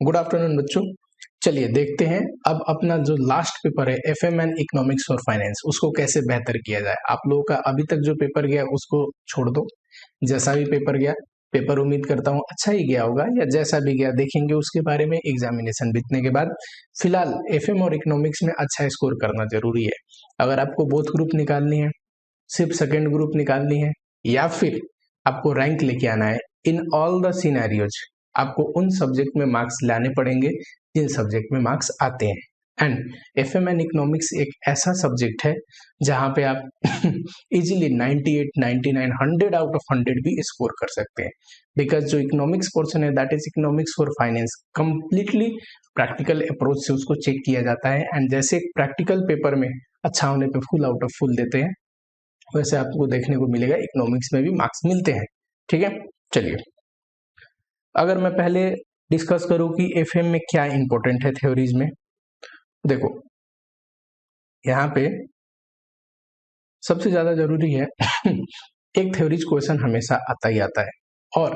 Good afternoon बच्चों। चलिए देखते हैं अब अपना जो लास्ट पेपर है एफएमएन इकोनॉमिक्स और फाइनेंस, उसको कैसे बेहतर किया जाए। आप लोगों का अभी तक जो पेपर गया उसको छोड़ दो। जैसा भी पेपर गया, पेपर उम्मीद करता हूँ अच्छा ही गया होगा, या जैसा भी गया देखेंगे उसके बारे में एग्जामिनेशन बीतने के बाद। फिलहाल एफएम और इकोनॉमिक्स में अच्छा स्कोर करना जरूरी है। अगर आपको बोथ ग्रुप निकालनी है, सिर्फ सेकेंड ग्रुप निकालनी है, या फिर आपको रैंक लेके आना है, इन ऑल द सिनेरियोज आपको उन सब्जेक्ट में मार्क्स लाने पड़ेंगे जिन सब्जेक्ट में मार्क्स आते हैं। एंड एफएमएन इकोनॉमिक्स एक ऐसा सब्जेक्ट है जहां पे आप इजीली 98, 99, 100 आउट ऑफ 100 भी स्कोर कर सकते हैं। बिकॉज जो इकोनॉमिक्स पोर्शन है that is economics for finance, completely practical approach से उसको चेक किया जाता है। एंड जैसे प्रैक्टिकल पेपर में अच्छा होने पे फुल आउट ऑफ फुल देते हैं, वैसे आपको देखने को मिलेगा इकोनॉमिक्स में भी मार्क्स मिलते हैं। ठीक है, चलिए अगर मैं पहले डिस्कस करूं कि एफएम में क्या इंपॉर्टेंट है थ्योरीज में, देखो यहाँ पे सबसे ज्यादा जरूरी है एक थ्योरीज क्वेश्चन हमेशा आता ही आता है। और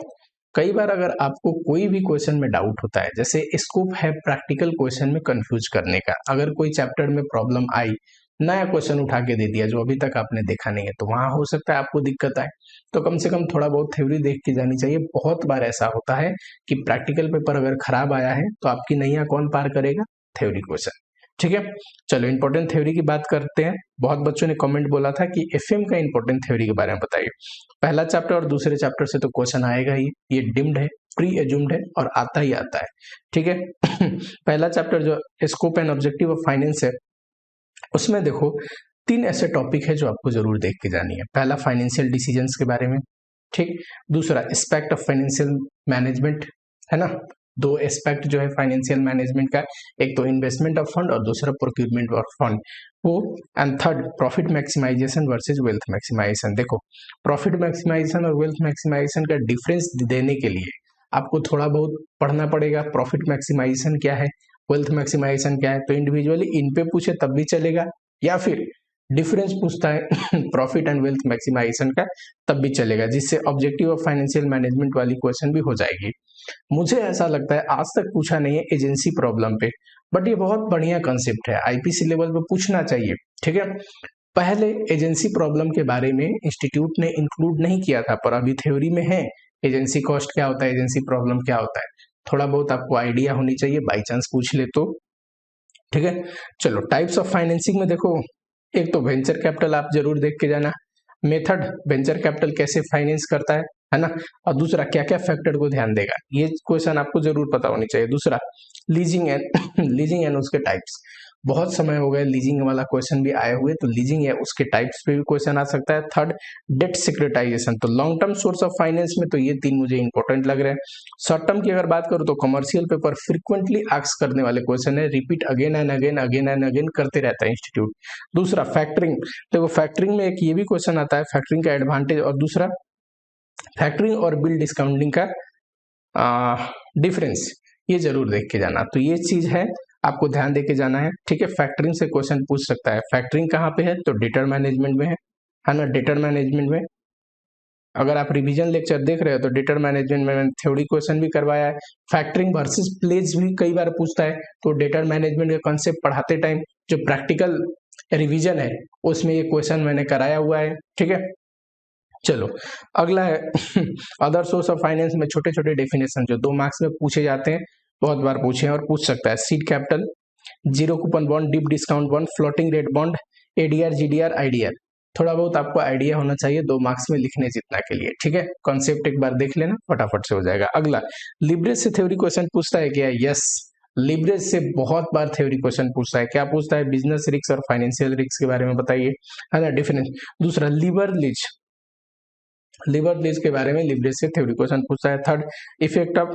कई बार अगर आपको कोई भी क्वेश्चन में डाउट होता है, जैसे स्कोप है प्रैक्टिकल क्वेश्चन में कंफ्यूज करने का, अगर कोई चैप्टर में प्रॉब्लम आई, नया क्वेश्चन उठा के दे दिया जो अभी तक आपने देखा नहीं है, तो वहां हो सकता है आपको दिक्कत आए। तो कम से कम थोड़ा बहुत थ्योरी देख के जानी चाहिए। बहुत बार ऐसा होता है कि प्रैक्टिकल पेपर अगर खराब आया है तो आपकी नैया कौन पार करेगा? Theory question. ठीक है, चलो इंपॉर्टेंट थ्योरी की बात करते हैं। बहुत बच्चों ने कमेंट बोला था कि एफएम का इंपॉर्टेंट थ्योरी के बारे में बताइए। पहला चैप्टर और दूसरे चैप्टर से तो क्वेश्चन आएगा ही, ये डिम्ड है, प्री एज्यूम्ड है और आता ही आता है। ठीक है पहला चैप्टर जो scope and objective of finance है, उसमें देखो 3 ऐसे टॉपिक है जो आपको जरूर देख के जानी है। पहला फाइनेंशियल डिसीजंस के बारे में, ठीक। दूसरा एस्पेक्ट ऑफ फाइनेंशियल मैनेजमेंट, है ना। 2 एस्पेक्ट जो है फाइनेंशियल मैनेजमेंट का, एक तो इन्वेस्टमेंट ऑफ फंड और दूसरा प्रोक्यूरमेंट ऑफ फंड वो। And third profit maximisation versus wealth maximisation. देखो प्रॉफिट मैक्सिमाइजेशन और वेल्थ मैक्सिमाइजेशन का डिफरेंस देने के लिए आपको थोड़ा बहुत पढ़ना पड़ेगा। प्रॉफिट मैक्सिमाइजेशन क्या है, वेल्थ मैक्सिमाइजेशन क्या है, तो इंडिविजुअली इन पे पूछे तब भी चलेगा, या फिर डिफरेंस पूछता है प्रॉफिट एंड वेल्थ मैक्सिमाइजेशन का तब भी चलेगा, जिससे ऑब्जेक्टिव ऑफ फाइनेंशियल मैनेजमेंट वाली क्वेश्चन भी हो जाएगी। मुझे ऐसा लगता है आज तक पूछा नहीं है एजेंसी प्रॉब्लम पे, बट ये बहुत बढ़िया कंसेप्ट है, आईपीसी लेवल पे पूछना चाहिए। ठीक है, पहले एजेंसी प्रॉब्लम के बारे में इंस्टीट्यूट ने इंक्लूड नहीं किया था, पर अभी थ्योरी में है। एजेंसी कॉस्ट क्या होता है, एजेंसी प्रॉब्लम क्या होता है, थोड़ा बहुत आपको आइडिया होनी चाहिए, बाई चांस पूछ ले तो। ठीक है, चलो टाइप्स ऑफ फाइनेंसिंग में देखो, एक तो वेंचर कैपिटल आप जरूर देख के जाना, मेथड वेंचर कैपिटल कैसे फाइनेंस करता है ना। और दूसरा क्या क्या फैक्टर को ध्यान देगा, ये क्वेश्चन आपको जरूर पता होनी चाहिए। दूसरा लीजिंग एंड लीजिंग एंड उसके टाइप्स, बहुत समय हो गए लीजिंग वाला क्वेश्चन भी आए हुए, तो लीजिंग है उसके टाइप्स पे भी क्वेश्चन आ सकता है। थर्ड डेट सिक्योरिटाइजेशन, तो long term source of finance में तो ये 3 मुझे इंपॉर्टेंट लग रहे हैं। शॉर्ट टर्म की अगर बात करूं तो कमर्शियल पेपर फ्रिक्वेंटली आस्क करने वाले क्वेश्चन है, रिपीट अगेन एंड अगेन करते रहता है इंस्टीट्यूट। दूसरा फैक्टरिंग, देखो फैक्टरिंग में एक ये भी क्वेश्चन आता है, फैक्टरिंग का एडवांटेज, और दूसरा फैक्टरिंग और बिल डिस्काउंटिंग का डिफरेंस, ये जरूर देख के जाना। तो ये चीज है, आपको ध्यान देके जाना है। ठीक है, फैक्टरिंग से क्वेश्चन पूछ सकता है। फैक्टरिंग कहाँ पे है, तो डेटर मैनेजमेंट में है ना। डेटर मैनेजमेंट में अगर आप रिवीजन लेक्चर देख रहे हो तो डेटर मैनेजमेंट में मैंने थ्योरी क्वेश्चन भी करवाया है। फैक्टरिंग वर्सेस प्लेज भी कई बार पूछता है, तो डेटर मैनेजमेंट का कॉन्सेप्ट पढ़ाते टाइम जो प्रैक्टिकल रिवीजन है उसमें ये क्वेश्चन मैंने कराया हुआ है। ठीक है, चलो अगला है अदर सोर्स ऑफ फाइनेंस में छोटे छोटे डेफिनेशन जो 2 मार्क्स में पूछे जाते हैं, बहुत बार पूछे हैं और पूछ सकता है। Seed capital, zero coupon bond, deep discount bond, floating rate bond, ADR, GDR, IDR, थोड़ा बहुत आपको आइडिया होना चाहिए 2 मार्क्स में लिखने जितना के लिए। ठीक है, कॉन्सेप्ट एक बार देख लेना, फटाफट से हो जाएगा। अगला लिवरेज से थ्योरी क्वेश्चन पूछता है क्या? यस, लिवरेज से बहुत बार थ्योरी क्वेश्चन पूछता है। क्या पूछता है? बिजनेस रिस्क और फाइनेंशियल रिस्क के बारे में बताइए, है ना, डिफरेंस। दूसरा लीवरेज, लीवरेज के बारे में लिवरेज से थ्योरी क्वेश्चन पूछता है। Third effect of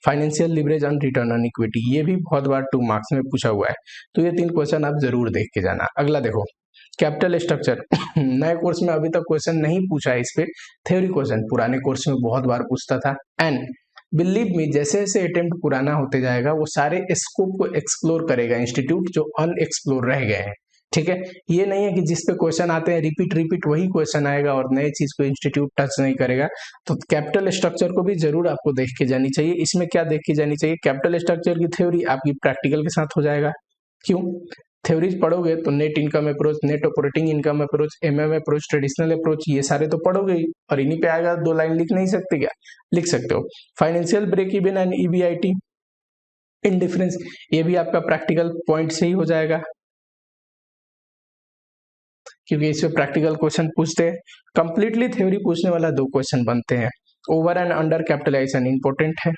financial leverage on return on equity, ये भी बहुत बार 2 मार्क्स में पूछा हुआ है, तो ये 3 क्वेश्चन आप जरूर देख के जाना। अगला देखो कैपिटल स्ट्रक्चर नए कोर्स में अभी तक क्वेश्चन नहीं पूछा है इस पे, थ्योरी क्वेश्चन पुराने कोर्स में बहुत बार पूछता था। एंड बिलीव मी, जैसे जैसे अटेम्प्ट पुराना होते जाएगा वो सारे स्कोप को एक्सप्लोर करेगा इंस्टीट्यूट जो अनएक्सप्लोर रह गए हैं। ठीक है, ये नहीं है कि जिस पे क्वेश्चन आते हैं रिपीट रिपीट वही क्वेश्चन आएगा और नए चीज को इंस्टीट्यूट टच नहीं करेगा। तो कैपिटल स्ट्रक्चर को भी जरूर आपको देख के जानी चाहिए। इसमें क्या देख के जानी चाहिए, कैपिटल स्ट्रक्चर की थ्योरी आपकी प्रैक्टिकल के साथ हो जाएगा। क्यों, थ्योरीज पढ़ोगे तो net income approach, net operating income approach, MM approach, traditional approach, ये सारे तो पढ़ोगे ही, और इन्हीं पे आएगा। 2 लाइन लिख नहीं सकते क्या, लिख सकते हो। Financial break even and EBIT in difference, ये भी आपका प्रैक्टिकल पॉइंट से ही हो जाएगा, क्योंकि इसमें प्रैक्टिकल क्वेश्चन पूछते हैं। कंप्लीटली थ्योरी पूछने वाला 2 क्वेश्चन बनते हैं। Over and under capitalisation important है,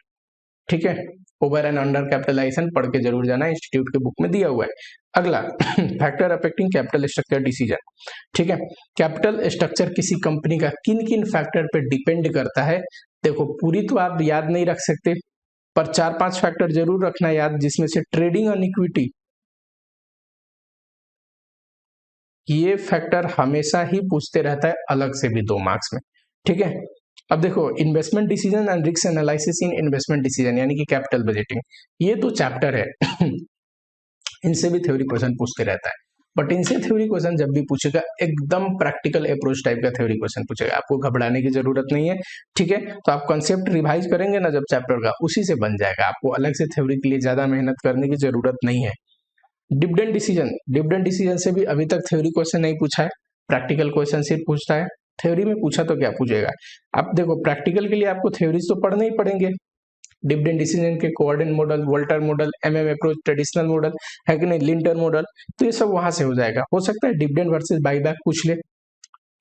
ठीक है, ओवर एंड अंडर कैपिटलाइजेशन पढ़ के जरूर जाना, इंस्टीट्यूट के बुक में दिया हुआ है। अगला factor affecting capital structure decision, ठीक है, कैपिटल स्ट्रक्चर किसी कंपनी का किन किन फैक्टर पे डिपेंड करता है। देखो पूरी तो आप याद नहीं रख सकते, पर 4-5 फैक्टर जरूर रखना याद, जिसमें से ट्रेडिंग ऑन इक्विटी, ये फैक्टर हमेशा ही पूछते रहता है अलग से भी 2 मार्क्स में, ठीक है। अब देखो investment decision and risk analysis in investment decision, यानी कि कैपिटल बजटिंग, ये 2 चैप्टर है इनसे भी थ्योरी क्वेश्चन पूछते रहता है। बट इनसे थ्योरी क्वेश्चन जब भी पूछेगा एकदम प्रैक्टिकल अप्रोच टाइप का थ्योरी क्वेश्चन पूछेगा, आपको घबराने की जरूरत नहीं है, ठीक है। तो आप कॉन्सेप्ट रिवाइज करेंगे ना जब चैप्टर का, उसी से बन जाएगा, आपको अलग से थ्योरी के लिए ज्यादा मेहनत करने की जरूरत नहीं है। डिविडेंड डिसीजन, डिविडेंड डिसीजन से भी अभी तक थ्योरी क्वेश्चन नहीं पूछा है, प्रैक्टिकल क्वेश्चन सिर्फ पूछता है। थ्योरी में पूछा तो क्या पूछेगा, आप देखो प्रैक्टिकल के लिए आपको थ्योरीज तो पढ़ने ही पड़ेंगे। डिविडेंड डिसीजन के coordinate model, Walter model, MM approach, traditional model है कि नहीं, लिंटर मॉडल, तो ये सब वहां से हो जाएगा। हो सकता है डिविडेंड वर्सेस बाईबैक पूछ ले,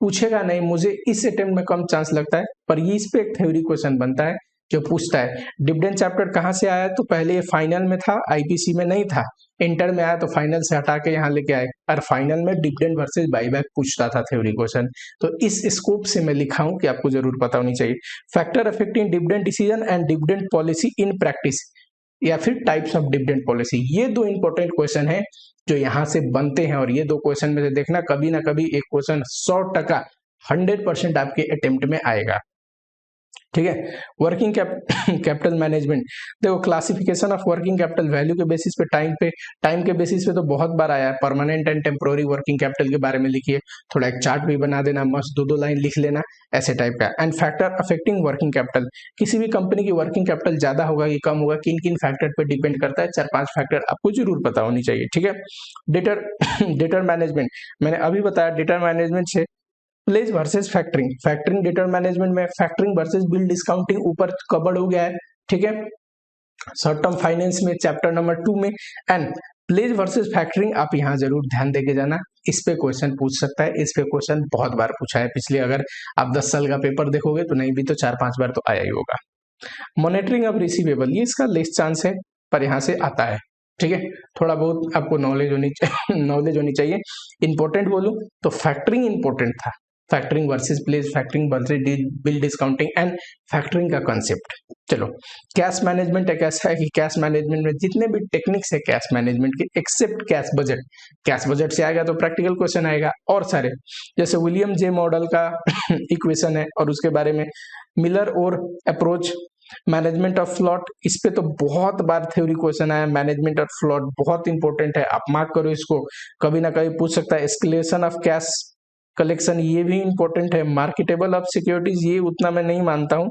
पूछेगा नहीं, मुझे इस अटेम्प्ट में कम चांस लगता है, पर ये इस पे एक थ्योरी क्वेश्चन बनता है जो पूछता है डिविडेंड चैप्टर कहाँ से आया, तो पहले ये फाइनल में था, आईपीसी में नहीं था, इंटर में आया तो फाइनल से हटा के यहाँ लेके आए, और फाइनल में डिविडेंड वर्सेस बाईबैक पूछता था थ्योरी क्वेश्चन। तो इस स्कोप से मैं लिखा हूं कि आपको जरूर पता होनी चाहिए। Factor affecting dividend decision and dividend policy in practice, या फिर टाइप्स ऑफ डिविडेंड पॉलिसी, ये 2 इंपॉर्टेंट क्वेश्चन है जो यहाँ से बनते हैं। और ये 2 क्वेश्चन में से देखना कभी ना कभी एक क्वेश्चन 100% 100% आपके अटेम्प्ट में आएगा, ठीक है। वर्किंग कैपिटल मैनेजमेंट, देखो classification of working capital value के बेसिस पे, टाइम के बेसिस पे तो बहुत बार आया है। Permanent and temporary working capital के बारे में लिखिए, थोड़ा एक चार्ट भी बना देना, मस्त 2-2 लाइन लिख लेना, ऐसे टाइप का। And factor affecting working capital, किसी भी कंपनी की वर्किंग कैपिटल ज्यादा होगा कि कम होगा, किन किन फैक्टर पे डिपेंड करता है, 4-5 फैक्टर आपको जरूर पता होनी चाहिए, ठीक है। डेटर मैनेजमेंट, मैंने अभी बताया डेटर मैनेजमेंट से pledge versus factoring, factoring debtor management में फैक्टरिंग वर्सेस बिल डिस्काउंटिंग ऊपर कवर्ड हो गया है, ठीक है। शॉर्ट टर्म फाइनेंस में चैप्टर नंबर 2 में, एंड प्लेज वर्सेस फैक्टरिंग आप यहाँ जरूर ध्यान देके जाना, इस पे क्वेश्चन पूछ सकता है, इस पे क्वेश्चन बहुत बार पूछा है पिछले, अगर आप 10 साल का पेपर देखोगे तो नहीं भी तो 4-5 बार तो आया ही होगा। मॉनिटरिंग ऑफ रिसीवेबल, ये इसका लेस चांस है, पर यहाँ से आता है, ठीक है। थोड़ा बहुत आपको नॉलेज होनी चाहिए। इंपॉर्टेंट बोलूं तो फैक्टरिंग इंपॉर्टेंट था, factoring versus place, factoring versus bill discounting and factoring का कॉन्सेप्ट। चलो कैश मैनेजमेंट एक ऐसा है कि कैश मैनेजमेंट में जितने भी टेक्निक्स है कैश मैनेजमेंट के, एक्सेप्ट कैश बजट से आएगा तो प्रैक्टिकल क्वेश्चन आएगा, और सारे जैसे विलियम जे मॉडल का इक्वेशन है और उसके बारे में, मिलर और अप्रोच, मैनेजमेंट ऑफ फ्लॉट, इस पे तो बहुत बार थ्योरी क्वेश्चन आया, मैनेजमेंट ऑफ फ्लॉट बहुत इंपॉर्टेंट है, आप मार्क करो इसको, कभी ना कभी पूछ सकता है। एस्केलेशन ऑफ कैश कलेक्शन, ये भी इंपॉर्टेंट है। मार्केटेबल ऑफ सिक्योरिटीज, ये उतना मैं नहीं मानता हूं।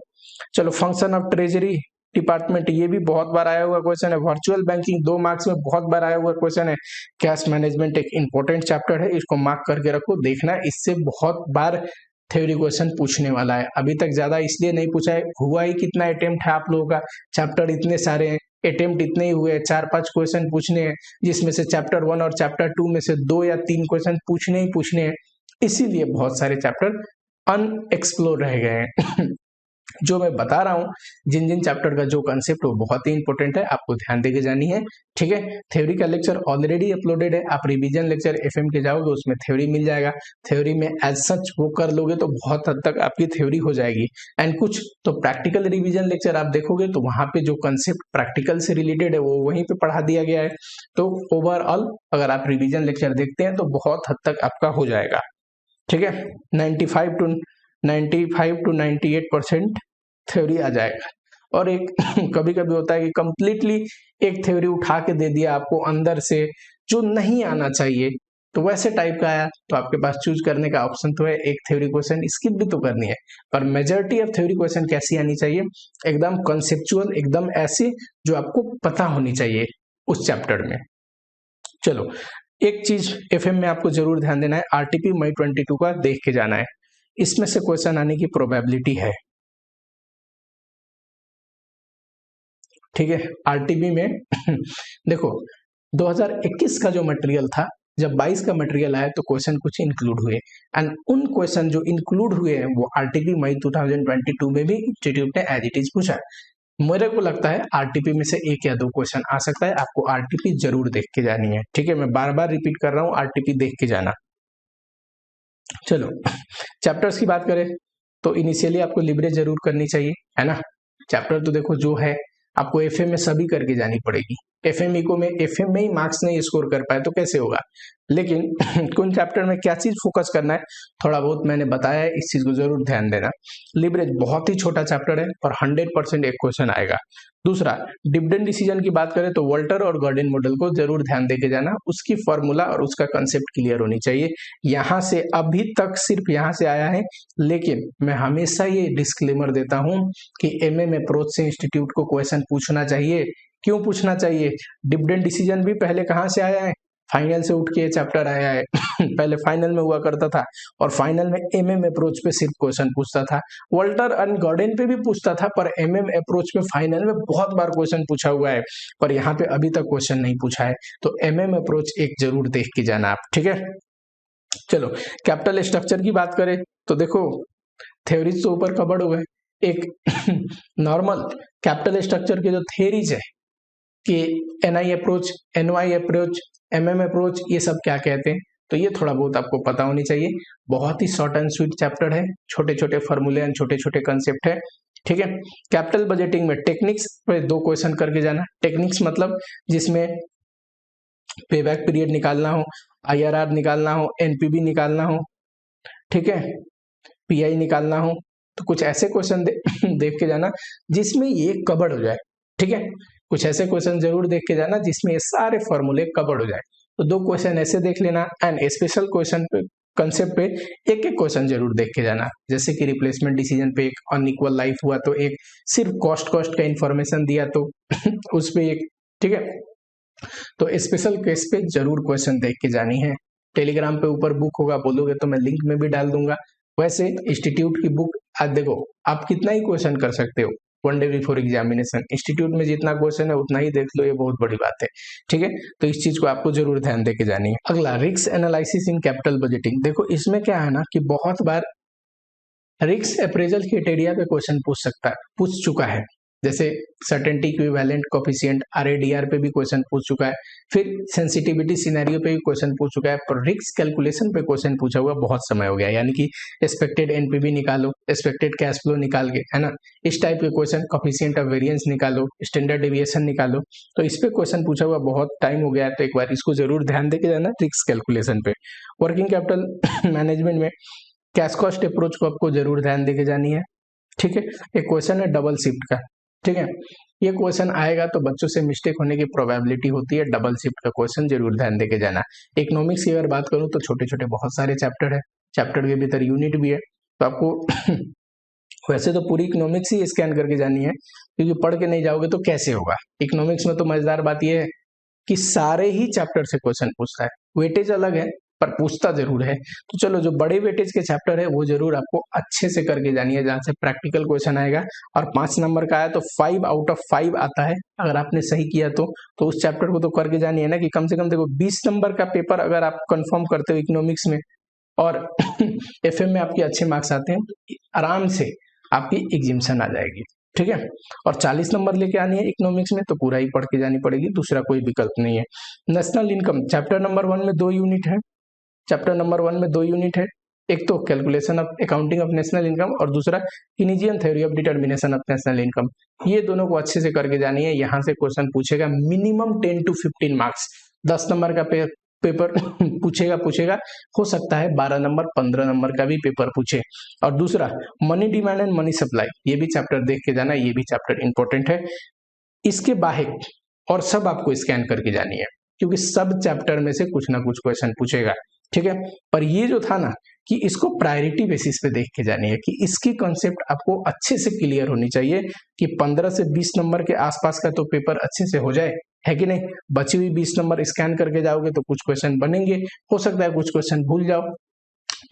चलो फंक्शन ऑफ ट्रेजरी डिपार्टमेंट, ये भी बहुत बार आया हुआ क्वेश्चन है। वर्चुअल बैंकिंग 2 मार्क्स में बहुत बार आया हुआ क्वेश्चन है। कैश मैनेजमेंट एक इंपॉर्टेंट चैप्टर है, इसको मार्क करके रखो, देखना इससे बहुत बार थ्योरी क्वेश्चन पूछने वाला है। अभी तक ज्यादा इसलिए नहीं पूछा है, हुआ ही कितना अटेम्प्ट है आप लोगों का, चैप्टर इतने सारे हैं, अटेम्प्ट इतने ही हुए, 4-5 क्वेश्चन पूछने हैं, जिसमें से चैप्टर 1 और चैप्टर 2 में से 2 या 3 क्वेश्चन पूछने हैं, इसीलिए बहुत सारे चैप्टर अनएक्सप्लोर रह गए हैं। जो मैं बता रहा हूँ, जिन जिन चैप्टर का जो कंसेप्ट वो बहुत ही इंपॉर्टेंट है, आपको ध्यान देके जानी है, ठीक है। थ्योरी का लेक्चर ऑलरेडी अपलोडेड है, आप रिवीजन लेक्चर एफएम के जाओगे उसमें थ्योरी मिल जाएगा, थ्योरी में एज सच वो कर लोगे तो बहुत हद तक आपकी थ्योरी हो जाएगी। एंड कुछ तो प्रैक्टिकल रिवीजन लेक्चर आप देखोगे तो वहां पे जो कंसेप्ट प्रैक्टिकल से रिलेटेड है वो वहीं पे पढ़ा दिया गया है। तो ओवरऑल अगर आप रिवीजन लेक्चर देखते हैं तो बहुत हद तक आपका हो जाएगा, ठीक है। 95 to 98% थ्योरी आ जाएगा। और एक कभी कभी होता है कि कंप्लीटली एक थ्योरी उठा के दे दिया आपको अंदर से, जो नहीं आना चाहिए, तो वैसे टाइप का आया तो आपके पास चूज करने का ऑप्शन तो है, एक थ्योरी क्वेश्चन स्किप भी तो करनी है, पर मेजॉरिटी ऑफ थ्योरी क्वेश्चन कैसी आनी चाहिए, एकदम कॉन्सेप्चुअल, एकदम ऐसी जो आपको पता होनी चाहिए उस चैप्टर में। चलो, एक चीज एफएम में आपको जरूर ध्यान देना है, आरटीपी मई 22 का देख के जाना है, इसमें से क्वेश्चन आने की प्रोबेबिलिटी है। ठीक है, आरटीपी में देखो 2021 का जो मटेरियल था, जब 22 का मटेरियल आया तो क्वेश्चन कुछ इंक्लूड हुए, एंड उन क्वेश्चन जो इंक्लूड हुए हैं वो आरटीपी मई 2022 में भी इंस्टीट्यूट ने एज इट इज पूछा। मेरे को लगता है आरटीपी में से एक या दो क्वेश्चन आ सकता है, आपको आरटीपी जरूर देख के जानी है। ठीक है, मैं बार बार रिपीट कर रहा हूँ, आरटीपी देख के जाना। चलो, चैप्टर्स की बात करें तो इनिशियली आपको लिब्रे जरूर करनी चाहिए, है ना। चैप्टर तो देखो जो है आपको एफएम में सभी करके जानी पड़ेगी, एफएम इको में एफएम में ही मार्क्स नहीं स्कोर कर पाए तो कैसे होगा। लेकिन कौन चैप्टर में क्या चीज फोकस करना है थोड़ा बहुत मैंने बताया है, इस चीज को जरूर ध्यान देना। लिब्रे बहुत ही छोटा चैप्टर है और 100% एक क्वेश्चन आएगा। दूसरा, डिविडेंड डिसीजन की बात करें तो वॉल्टर और गॉर्डन मॉडल को जरूर ध्यान देके जाना, उसकी फॉर्मूला और उसका कंसेप्ट क्लियर होनी चाहिए। यहाँ से अभी तक सिर्फ यहाँ से आया है, लेकिन मैं हमेशा ये डिस्क्लेमर देता हूँ कि एमएम अप्रोच से इंस्टीट्यूट को क्वेश्चन पूछना चाहिए। क्यों पूछना चाहिए, डिविडेंड डिसीजन भी पहले कहाँ से आया है, फाइनल से उठ के चैप्टर आया है पहले फाइनल में हुआ करता था और फाइनल में एमएम अप्रोच पे सिर्फ क्वेश्चन पूछता था, वॉल्टर एंड गॉर्डन पे भी पूछता था, पर एमएम अप्रोच पे फाइनल में बहुत बार क्वेश्चन पूछा हुआ है, पर यहाँ पे अभी तक क्वेश्चन नहीं पूछा है। तो एमएम अप्रोच एक जरूर देख के जाना आप। ठीक है, चलो कैपिटल स्ट्रक्चर की बात करें तो देखो थ्योरीज तो ऊपर कवर्ड हुए, एक नॉर्मल कैपिटल स्ट्रक्चर के जो थ्योरीज है कि NI approach, NY approach, MM approach, ये सब क्या कहते हैं, तो ये थोड़ा बहुत आपको पता होनी चाहिए। बहुत ही शॉर्ट एंड स्वीट चैप्टर है, छोटे छोटे फॉर्मूले एंड छोटे छोटे कंसेप्ट है। ठीक है, कैपिटल बजटिंग में टेक्निक्स पे 2 क्वेश्चन करके जाना। टेक्निक्स मतलब जिसमें पेबैक पीरियड निकालना हो, आईआरआर निकालना हो, एनपीवी निकालना हो, ठीक है, पीआई निकालना हो, तो कुछ ऐसे क्वेश्चन देख के जाना जिसमें ये कवर्ड हो जाए। ठीक है, कुछ ऐसे क्वेश्चन जरूर देख के जाना जिसमें ये सारे फॉर्मूले कवर्ड हो जाए। तो 2 क्वेश्चन ऐसे देख लेना एंड स्पेशल क्वेश्चन पे, कंसेप्ट पे एक एक क्वेश्चन जरूर देख के जाना। जैसे कि रिप्लेसमेंट डिसीजन पे एक अनइक्वल लाइफ हुआ तो एक सिर्फ कॉस्ट का इंफॉर्मेशन दिया तो उस पे एक। ठीक है, तो स्पेशल केस पे जरूर क्वेश्चन देख के जानी है। टेलीग्राम पे ऊपर बुक होगा, बोलोगे तो मैं लिंक में भी डाल दूंगा। वैसे इंस्टीट्यूट की बुक आज देखो आप कितना ही क्वेश्चन कर सकते हो, 1 डे बिफोर एग्जामिनेशन इंस्टीट्यूट में जितना क्वेश्चन है उतना ही देख लो, ये बहुत बड़ी बात है। ठीक है, तो इस चीज को आपको जरूर ध्यान देके जानी है। अगला, risk analysis in capital budgeting. देखो इसमें क्या है ना कि बहुत बार रिस्क अप्रेजल क्राइटेरिया पे क्वेश्चन पूछ चुका है, जैसे सर्टेनिटी इक्विवेलेंट कोफिशिएंट आरएडीआर पे भी क्वेश्चन पूछ चुका है, फिर सेंसिटिविटी सिनेरियो पे भी क्वेश्चन पूछ चुका है, पर रिस्क कैलकुलेशन पे क्वेश्चन पूछा हुआ बहुत समय हो गया, यानी कि एक्सपेक्टेड एनपीवी निकालो, एक्सपेक्टेड कैश फ्लो निकाल के, है ना, इस टाइप के क्वेश्चन, कोफिशिएंट ऑफ वेरिएंस निकालो, स्टैंडर्ड डेविएशन निकालो, तो इस पे क्वेश्चन पूछा हुआ बहुत टाइम हो गया है, तो एक बार इसको जरूर ध्यान देके जाना रिस्क कैलकुलेशन पे। वर्किंग कैपिटल मैनेजमेंट में कैश कॉस्ट अप्रोच को आपको जरूर ध्यान देके जानी है। ठीक है, एक क्वेश्चन है डबल शिफ्ट का। ठीक है, ये क्वेश्चन आएगा तो बच्चों से मिस्टेक होने की प्रोबेबिलिटी होती है, डबल शिफ्ट का क्वेश्चन जरूर ध्यान देके जाना। इकोनॉमिक्स की अगर बात करूं तो छोटे छोटे बहुत सारे चैप्टर है, चैप्टर के भीतर यूनिट भी है, तो आपको वैसे तो पूरी इकोनॉमिक्स ही स्कैन करके जानी है, क्योंकि पढ़ के नहीं जाओगे तो कैसे होगा। इकोनॉमिक्स में तो मजेदार बात यह है कि सारे ही चैप्टर से क्वेश्चन पूछता है, वेटेज अलग है पर पूछता जरूर है। तो चलो जो बड़े वेटेज के चैप्टर है वो जरूर आपको अच्छे से करके जानी है, जहां से प्रैक्टिकल क्वेश्चन आएगा, और 5 नंबर का आया तो 5 आउट ऑफ 5 आता है अगर आपने सही किया तो उस चैप्टर को तो करके जानी है ना, कि कम से कम देखो 20 नंबर का पेपर अगर आप कंफर्म करते हो इकोनॉमिक्स में और एफएम में आपके अच्छे मार्क्स आते हैं तो आराम से आपकी एग्जिम्शन आ जाएगी। ठीक है, और 40 नंबर लेके आनी है इकोनॉमिक्स में तो पूरा ही पढ़ के जानी पड़ेगी, दूसरा कोई विकल्प नहीं है। नेशनल इनकम चैप्टर नंबर 1 में 2 यूनिट है, चैप्टर नंबर 1 में 2 यूनिट है, एक तो calculation of accounting of national income और दूसरा Keynesian theory of determination of national income. ये दोनों को अच्छे से करके जानी है, यहाँ से क्वेश्चन पूछेगा मिनिमम 10 to 15 मार्क्स, 10 नंबर का पेपर पूछेगा, हो सकता है 12 नंबर 15 नंबर का भी पेपर पूछे। और दूसरा money demand and money supply, ये भी चैप्टर देख के जाना, ये भी चैप्टर इंपॉर्टेंट है। इसके बाहर और सब आपको स्कैन करके जानी है। क्योंकि सब चैप्टर में से कुछ ना कुछ क्वेश्चन पूछेगा, ठीक है। पर ये जो था ना कि इसको प्रायोरिटी बेसिस पे देख के जानी है कि इसकी कॉन्सेप्ट आपको अच्छे से क्लियर होनी चाहिए कि 15 से 20 नंबर के आसपास का तो पेपर अच्छे से हो जाए, है कि नहीं। बची हुई 20 नंबर स्कैन करके जाओगे तो कुछ क्वेश्चन बनेंगे, हो सकता है कुछ क्वेश्चन भूल जाओ,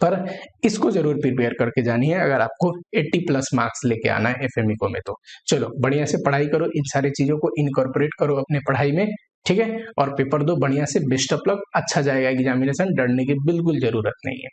पर इसको जरूर प्रिपेयर करके जानी है अगर आपको 80 प्लस मार्क्स लेके आना है एफएमई में। तो चलो बढ़िया से पढ़ाई करो, इन सारी चीजों को इनकॉर्पोरेट करो अपने पढ़ाई में, ठीक है। और पेपर दो बढ़िया से, बेस्ट ऑफ लक, अच्छा जाएगा एग्जामिनेशन, डरने की बिल्कुल जरूरत नहीं है।